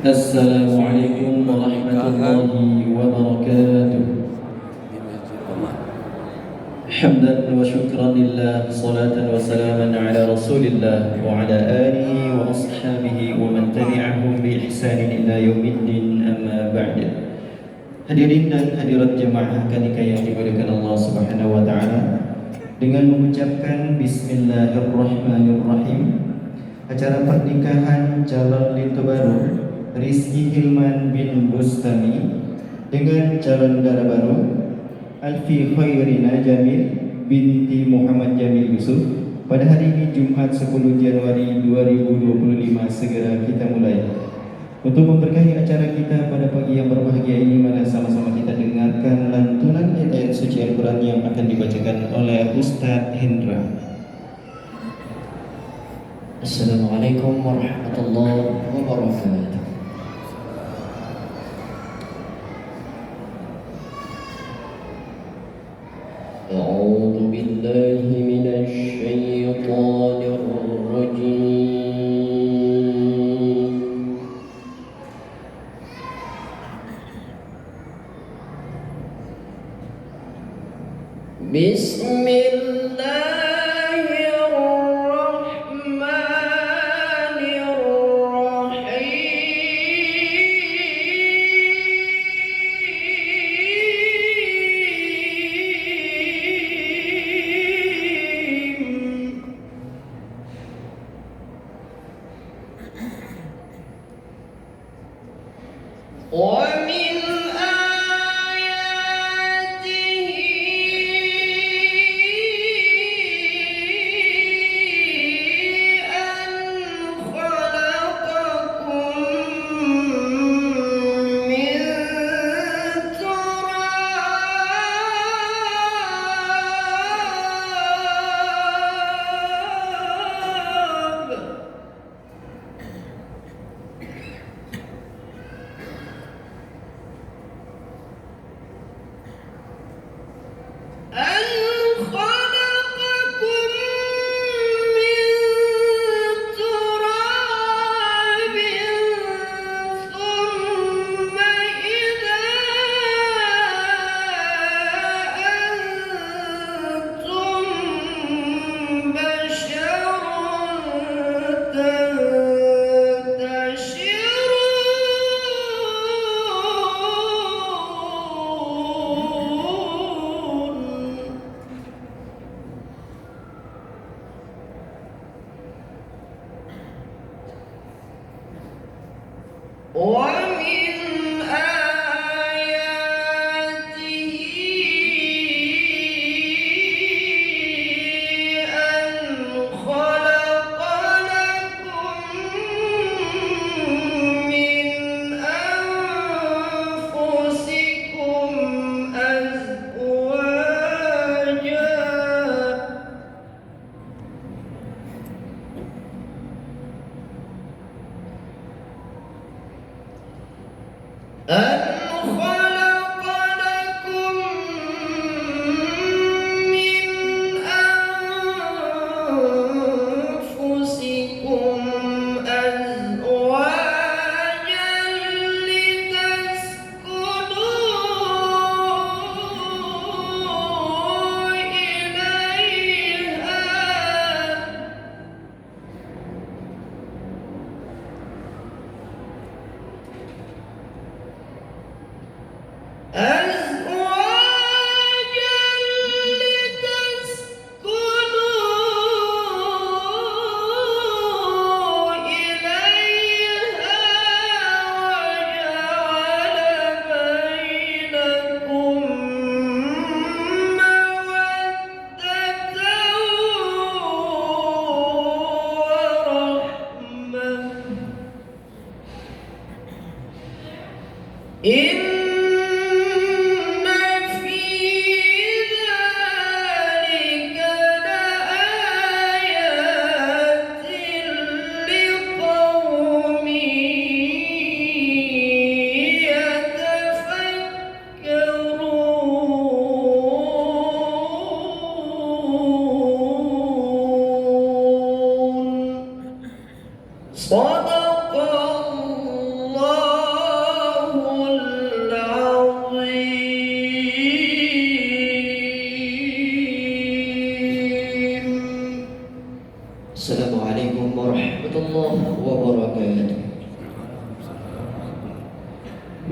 Assalamualaikum warahmatullahi wabarakatuh. Hamdan wa syukran lillah, salatan wa salaman ala rasulillah wa ala alihi wa ashabihi wa man tabi'ahum bi ihsanin ila yaumiddin, amma ba'd. Hadirin dan hadirat jemaah kanika yang dimuliakan Allah Subhanahu wa taala, dengan mengucapkan bismillahirrahmanirrahim, acara pernikahan calon lintu baru Rizky Hilman bin Bustami dengan calon dara baru Alfi Khairina Jamil binti Muhammad Jamil Yusuf pada hari ini Jumat 10 Januari 2025 segera kita mulai. Untuk memberkahi acara kita pada pagi yang berbahagia ini, mari sama-sama kita dengarkan lantunan ayat suci Al-Quran yang akan dibacakan oleh Ustadz Hendra. Assalamualaikum warahmatullahi wabarakatuh. أعوذ بالله من الشيطان الرجيم. بسم الله الرحمن الرحيم. ومن صدق الله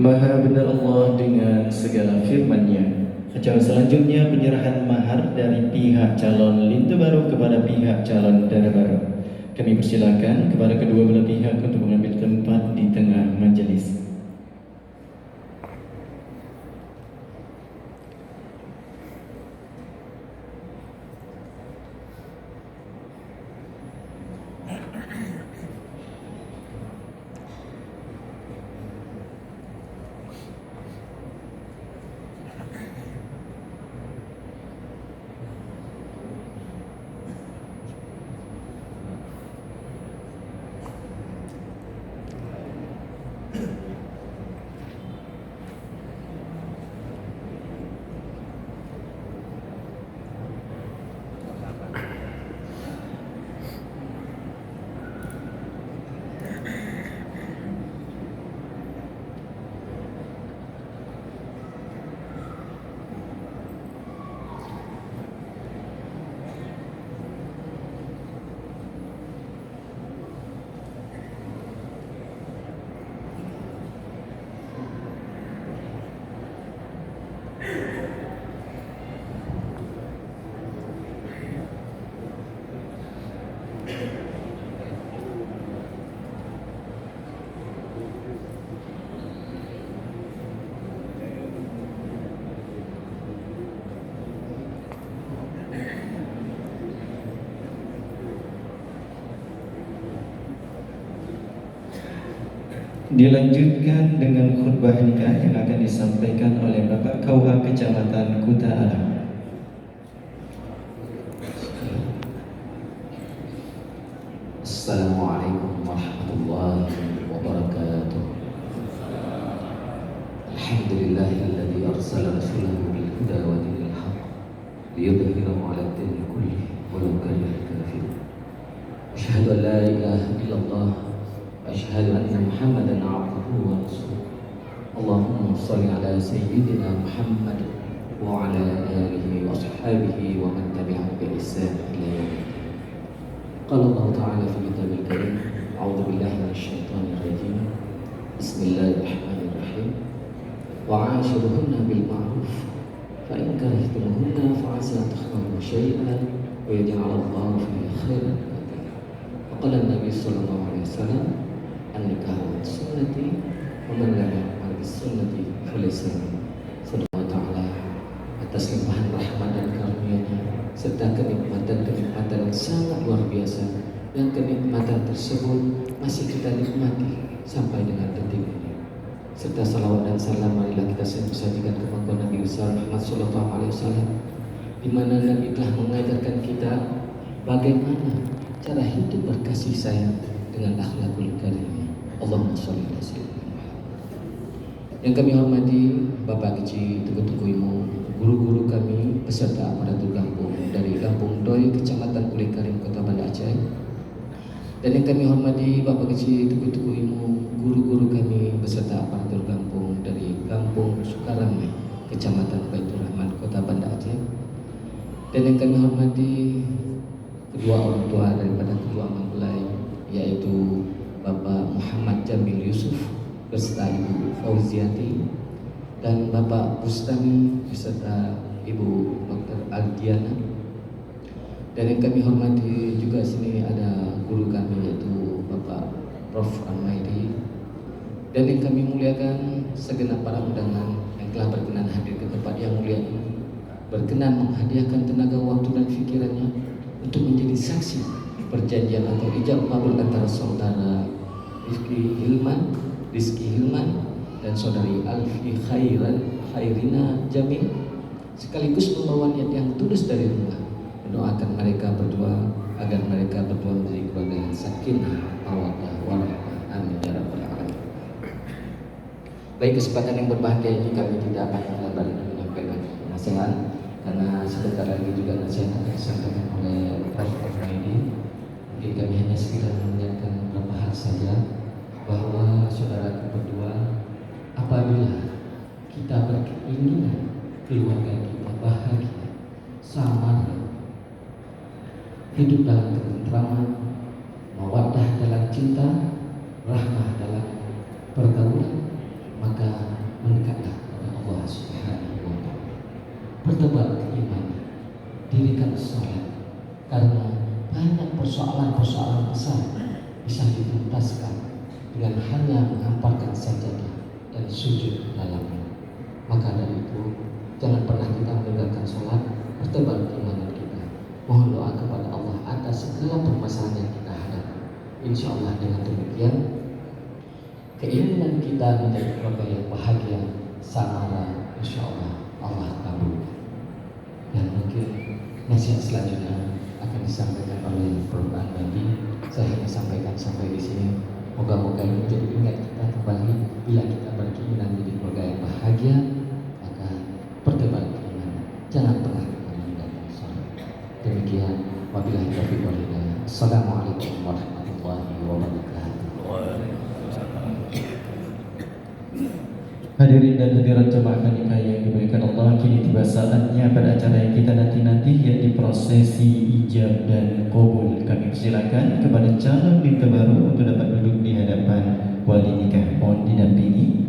Maha benar Allah dengan segala firman-Nya. Acara selanjutnya penyerahan mahar dari pihak calon lintu baru kepada pihak calon dara baru. Kami persilakan kepada kedua belah pihak untuk mengambil tempat di tengah majelis. Dilanjutkan dengan khutbah nikah yang akan disampaikan oleh Bapak KUH Kecamatan Kuta Alam. Assalamualaikum warahmatullahi wabarakatuh. Alhamdulillahilladzi arsala rasulahu bil huda wa dinil haqq liyudhhirahu 'ala ad-dini kullihi walau karihal kafirun. Asyhadu an la ilaha illallah wa asyhadu anna Muhammadan 'abduhu wa rasuluh. Allahumma shalli 'ala sayyidina Muhammad wa 'ala alihi wa ashabihi wa man tabi'ahum bi ihsan ila yaumil din. Qala Allah Ta'ala fi Kitabil Karim, A'udzu billahi minasyaitonir rajim. Bismillahirrahmanirrahim. Wa 'ashiruhunna bil ma'ruf fa in karihtumuhunna fa 'asa an takrahu syai'an wa yaj'al Allahu fihi khairan katsiran. Wa qala an-nabi sallallahu alaihi wasallam, an-nikahu sunnati wa man lam ya'mal bis sunnati falaysa minni. Sallallahu ta'ala atas limpahan rahmat dan karunia-Nya serta kenikmatan-kenikmatan yang sangat luar biasa, yang kenikmatan tersebut masih kita nikmati sampai dengan detik ini. Serta salawat dan salam marilah kita sajikan kepada Nabi besar Muhammad sallallahu alaihi wasallam, di mana Nabi telah mengajarkan kita bagaimana cara hidup berkasih sayang dengan akhlakul karimah. Allahumma shalli ala sayyidina Muhammad. Yang kami hormati Bapak Kecil Tugu-Tugu Imu, guru-guru kami beserta aparatur kampung dari Kampung Doi, Kecamatan Kulit Karim, Kota Banda Aceh. Dan yang kami hormati Bapak Kecil Tugu-Tugu Imu, guru-guru kami beserta aparatur kampung dari Kampung Sukaramai, Kecamatan Baitur Rahman, Kota Banda Aceh. Dan yang kami hormati kedua orang tua daripada kedua mempelai, yaitu Bapak Muhammad Jamil Yusuf beserta Ibu Fauziati dan Bapak Bustami beserta Ibu Dr. Aldiana. Dan yang kami hormati juga sini ada guru kami yaitu Bapak Prof. Almaidi. Dan yang kami muliakan segenap para undangan yang telah berkenan hadir ke tempat yang mulia ini, berkenan menghadiahkan tenaga waktu dan pikirannya untuk menjadi saksi perjanjian atau ijab kabul antara saudara Rizky Hilman dan saudari Alfi Khairina Jamil, sekaligus membawa niat yang tulus dari rumah, mendoakan mereka berdua agar mereka berdua menjadi keluarga yang sakinah, mawaddah, warahmah. Amin ya rabbal alamin. Baik, kesempatan yang berbahagia ini kami tidak akan melebar menyampaikan nasihat, karena sebentar lagi juga nasihat akan disampaikan oleh Prof. ini. Mungkin kami hanya sekedar mengingatkan beberapa hal saja, bahwa saudara berdua, apabila kita berkeinginan keluarga kita bahagia, sama, hidup dalam ketentraman, mawaddah dalam cinta, rahmah dalam pergaulan, maka pertebal keimanan, dirikan sholat, karena banyak persoalan-persoalan besar bisa dituntaskan dengan hanya menghamparkan sajadah dan sujud dalamnya. Maka dari itu, jangan pernah kita meninggalkan sholat, pertebal keimanan kita. Mohon doa kepada Allah atas segala permasalahan yang kita hadapi. Insya Allah dengan demikian, keinginan kita menjadi keluarga yang bahagia, samara, insya Allah Allah kabulkan. Dan mungkin nasihat selanjutnya akan disampaikan oleh Prof. Nabi. Saya hanya sampaikan sampai di sini. Moga-moga ini menjadi ingat kita kembali bila kita berkeinginan menjadi keluarga yang bahagia, maka pertebal keimanan. Jangan pernah kita meninggalkan sholat. Demikian, wabillahi taufiq wal hidayah. Assalamualaikum warahmatullahi wabarakatuh. Hadirin dan hadirat jemaah nikah yang dimuliakan Allah, kini tiba saatnya pada acara yang kita nanti-nanti, yaitu prosesi ijab dan qabul. Kami persilakan kepada calon binti baru untuk dapat duduk di hadapan wali nikah. Mohon didampingi.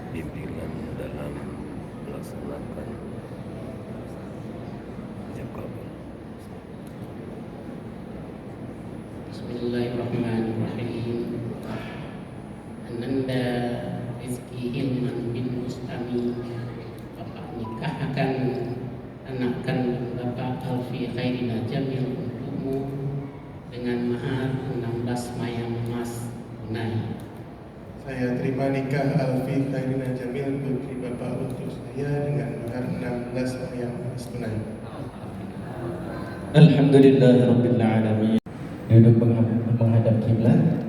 Bimbingan dalam melaksanakan ijab kabul. Bismillahirrahmanirrahim. Ananda Rizki Hilman bin Mustami, Bapak nikahkan anak kandung Bapak Alfi Khairina Jamil untukmu dengan mahar 16 mayang emas tunai. Saya terima nikah Alfi Khairina Jamil putri Bapak untuk saya dengan mahar 16 mayang emas tunai. Alhamdulillahirabbil alamin. Duduk menghadap kiblat.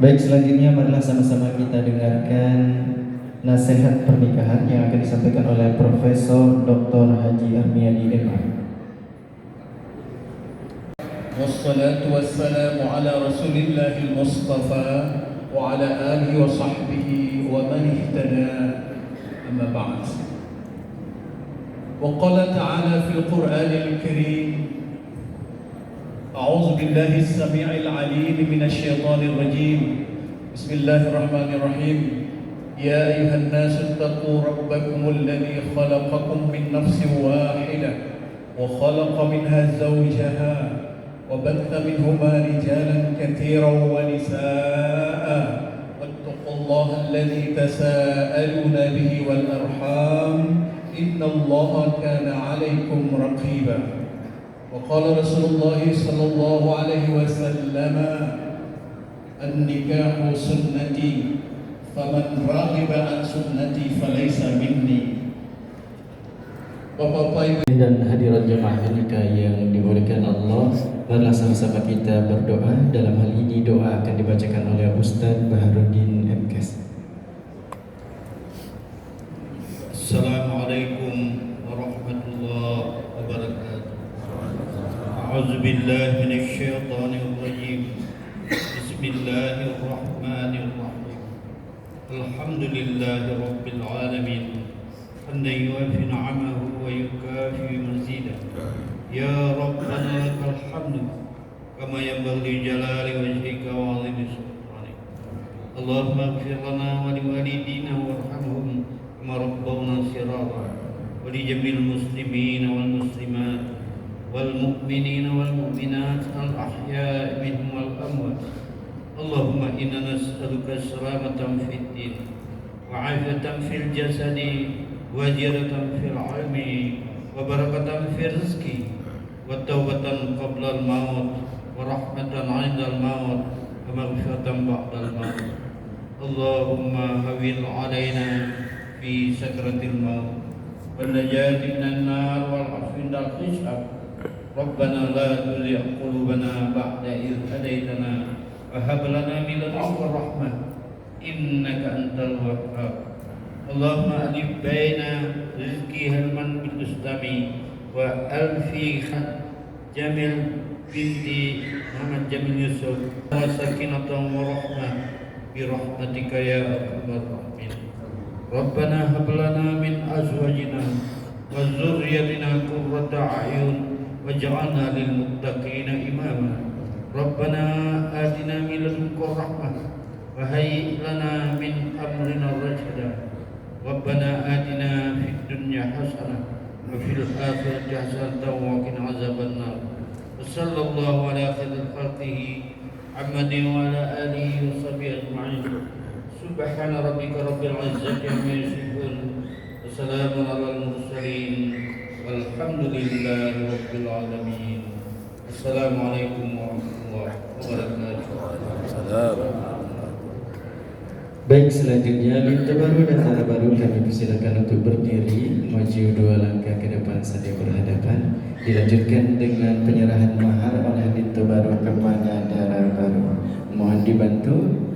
Baik, selanjutnya marilah sama-sama kita dengarkan nasihat pernikahan yang akan disampaikan oleh Profesor Dr. Haji Armiadi MA. والصلاة والسلام على رسول الله المصطفى وعلى آله وصحبه ومن اهتدى أما بعد. وقال تعالى في القرآن الكريم: أعوذ بالله السميع العليم من الشيطان الرجيم. بسم الله الرحمن الرحيم. يا أيها الناس اتقوا ربكم الذي خلقكم من نفس واحدة وخلق منها زوجها وبث منهما رجالا كثيرا ونساء واتقوا الله الذي تساءلون به والأرحام إن الله كان عليكم رقيبا. وقال رسول الله صلى الله عليه وسلم النكاح سنتي فمن راغب عن سنتي فليس مني. Bapak-bapak, Ibu dan hadirat jemaah nikah yang dimuliakan Allah, marilah sama-sama kita berdoa. Dalam hal ini doa akan dibacakan oleh Ustaz Baharudin MKes. Assalamualaikum warahmatullahi wabarakatuh. A'udzu billahi minasy syaithanir rajim. Bismillahirrahmanirrahim. Alhamdulillahi rabbil alamin. Hamdan yuwafi ni'amahu wa yukafi mazidah. Ya Rabbana lakal hamdu kama yanbaghi li jalali wajhika wa 'azimi sultanik. Allahumma ighfir lana wa liwalidina warhamhum kama rabbawna sirara wa li jami'il muslimina wal muslimat wal mu'minina wal mu'minat al ahya'i minhum wal amwat. Allahumma inna nas'aluka salamatan fid din wa 'afiyatan fil jasadi wa ziyadatan fil 'ilmi wa barakatan fil rizqi wa taubatan qabla al maut wa rahmatan 'inda al maut wa maghfiratan ba'da al maut. Allahumma hawil 'alaina fi sakratil maut wal najati minan nar wal 'afwi indal hisab. Rabbana la tuzigh qulubana ba'da idh hadaytana wa hab lana min ladunka rahmah innaka antal wahhab. Allahumma alif baina rizqi halman bil ustami wa alfi jamil binti Muhammad Jamil Yusuf wa sakinatan wa rahmah bi rahmatika ya arhamar rahimin. Rabbana hab lana min azwajina wa dzurriyyatina qurrata a'yun waj'alna lil muttaqina imama. Rabbana atina min ladunka rahmah wa hayyi lana min amrina rashada. Rabbana atina fid dunya hasanah wa fil akhirati hasanatan wa qina azabannar. Sallallahu ala khairil khalqihi Muhammadin wa ala alihi wa sahbihi ajma'in. Subhana rabbika rabbil izzati amma yasifun wa salamun alal mursalin walhamdulillahi rabbil alamin. Assalamualaikum warahmatullahi wabarakatuh. Baik, selanjutnya linta baru dan tanda baru kami persilakan untuk berdiri maju 2 langkah ke depan saling berhadapan. Dilanjutkan dengan penyerahan mahar oleh linta baru kepada dara baru. Mohon dibantu.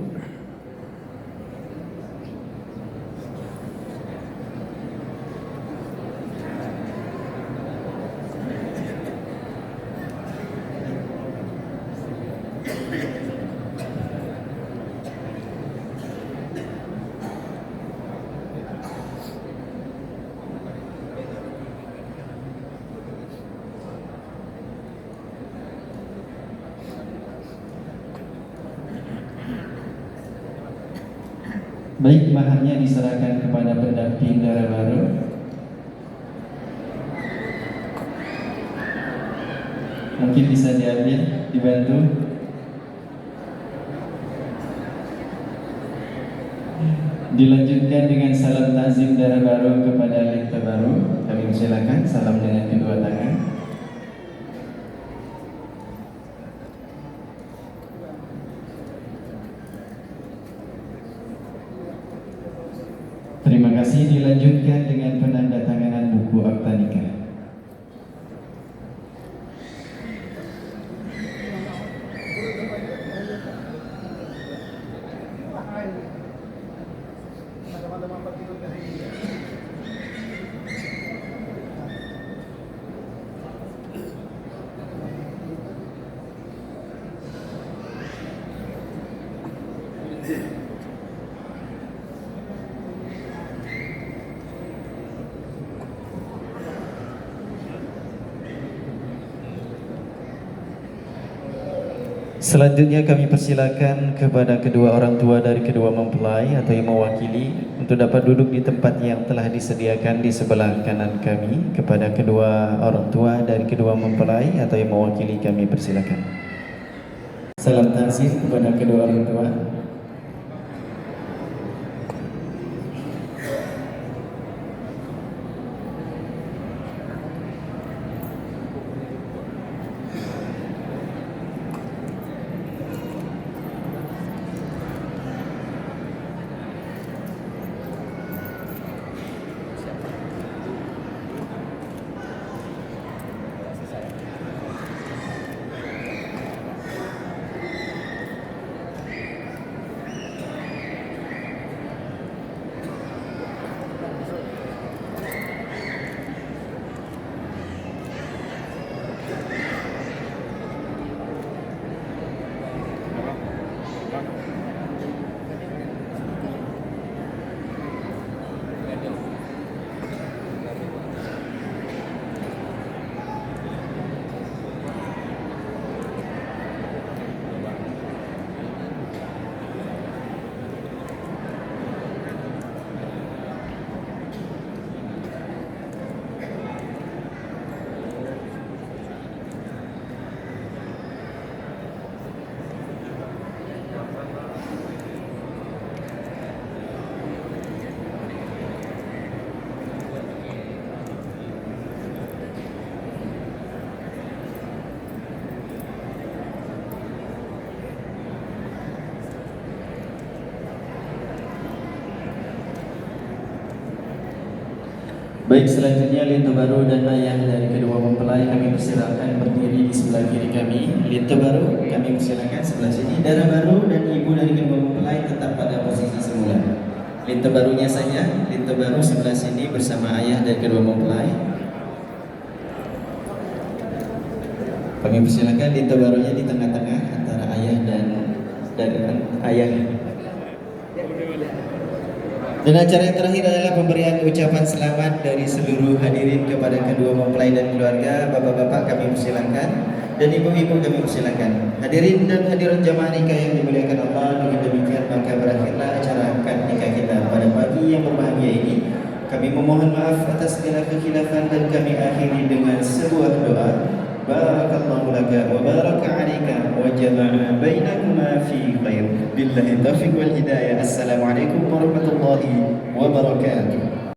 Baik, maharnya diserahkan kepada pendamping dara baru. Mungkin bisa diambil, dibantu. Dilanjutkan dengan salam takzim dara baru kepada linta baru. Kami silakan salam dengan kedua tangan. Terima kasih. Dilanjutkan dengan penandatanganan buku akta nikah. Selanjutnya kami persilakan kepada kedua orang tua dari kedua mempelai atau yang mewakili untuk dapat duduk di tempat yang telah disediakan di sebelah kanan kami. Kepada kedua orang tua dari kedua mempelai atau yang mewakili kami persilakan. Salam takzim kepada kedua orang tua. Baik, selanjutnya lintu baru dan ayah dari kedua mempelai kami persilakan berdiri di sebelah kiri kami. Lintu baru kami persilakan sebelah sini. Dara baru dan ibu dari kedua mempelai tetap pada posisi semula. Lintu barunya saja, lintu baru sebelah sini bersama ayah dari kedua mempelai. Kami persilakan lintu barunya di tengah-tengah antara ayah dan ayah. Dan acara yang terakhir adalah pemberian ucapan selamat dari seluruh hadirin kepada kedua mempelai dan keluarga. Bapak-bapak kami persilakan dan ibu-ibu kami persilakan. Hadirin dan hadirat jamaah nikah yang dimuliakan Allah, dengan demikian maka berakhirlah acara akad nikah kita pada pagi yang berbahagia ini. Kami memohon maaf atas segala kekhilafan dan kami akhiri dengan sebuah doa. Barakallahu laka wa baraka alaika wa jama'a bainakuma fi khair. Billahi taufiq wal hidayah. Assalamualaikum warahmatullahi wabarakatuh.